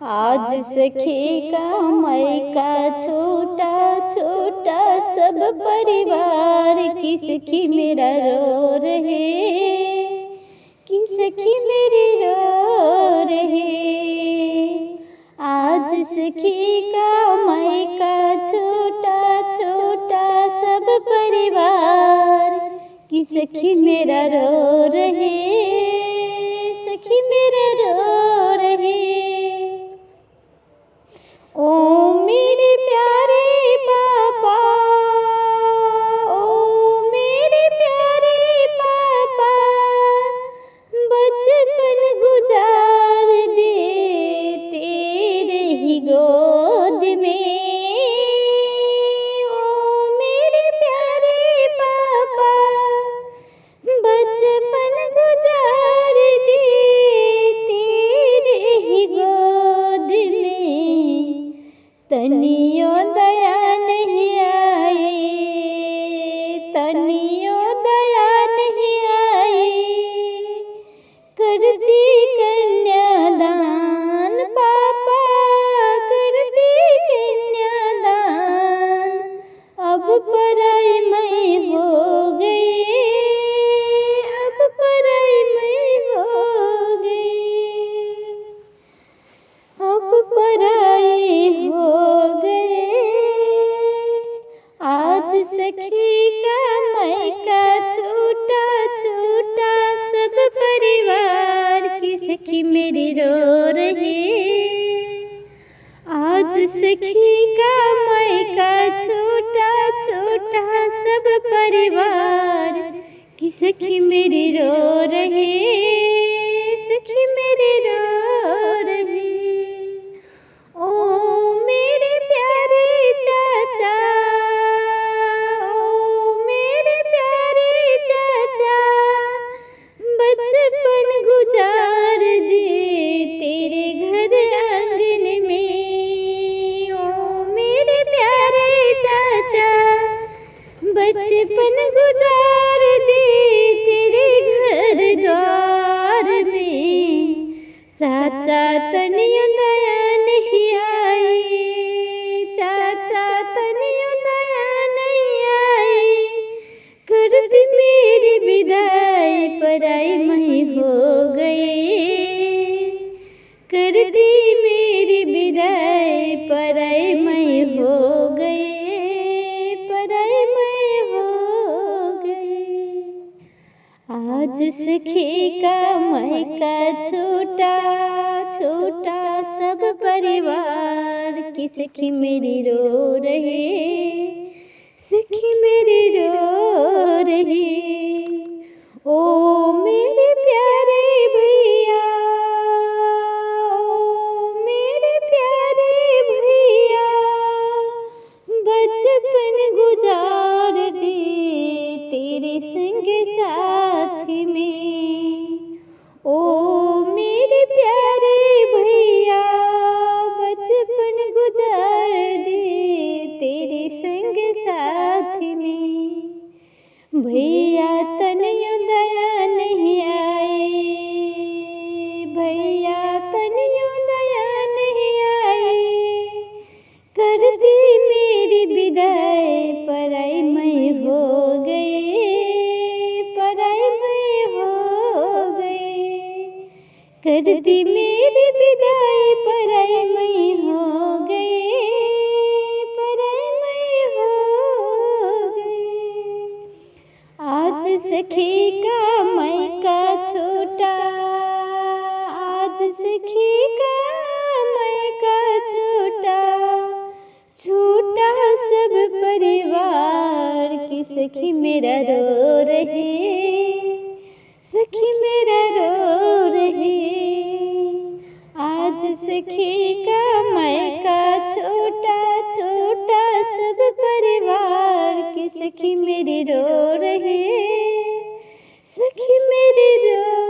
आज सखी का मायका छोटा छोटा सब परिवार की सखी मेरा रो रहे, की सखी मेरी रो रहे। आज सखी का मायका छोटा छोटा सब परिवार की सखी मेरा रो रहे, सखी मेरा रो रहे। ओ मेरे प्यारे पापा, ओ मेरे प्यारे पापा, बचपन गुजार दे तेरे ही गोद में। ओ मेरे प्यारे पापा, बचपन गुजार दे तेरे ही गोद में। तनियों दया नहीं आई, तनियों दया नहीं आई, करती कन्यादान पापा, करती कन्यादान। अब पराई मैं हो गई, अब पराई मैं हो गई, अब पराई हो गए। आज सखी का मायका छोटा छोटा सब परिवार की सखी मेरी रो रही। आज सखी का मायका छोटा छोटा सब परिवार की सखी मेरी रो रही, सखी मेरी रो रही। ओ मेरे प्यारे चाचा, ओ मेरे प्यारे चाचा, बचपन गुजार दे तेरे घर आंगन में। ओ मेरे प्यारे चाचा, बचपन गुजार दे तेरे घर द्वार में। चाचा तनियों दया नहीं आई, चाचा तनियों दया नहीं आई, कर दी मेरी विदाई पराई मैं हो गई, कर दी मेरी विदाई पराई मैं हो गई, पराई मैं हो गई। आज सखी का मायका छोटा छोटा सब परिवार की सखी मेरी रो रही, सखी मेरी रो रही। ओ मेरे प्यारे भैया, ओ मेरे प्यारे भैया, बचपन गुजार दे तेरे संग साथी में। ओ मेरे प्यारे भैया, बचपन गुजार दे तेरे संग साथी में। भैया तनियों दया नहीं आई, भैया तनियों दया नहीं आई, कर दी मेरी विदाई पराई मैं हो गई, पराई मैं हो गई, कर दी मेरी विदाई पराई मैं हो गई, पराई मैं हो गई। आज सखी का मायका छोटा, आज सखी का मायका छोटा छोटा सब परिवार की सखी मेरा रो रहे, सखी मेरा रो रहे। आज सखी का मायका छोटा छोटा सब परिवार की सखी मेरी रो रहे, सखी मेरी रो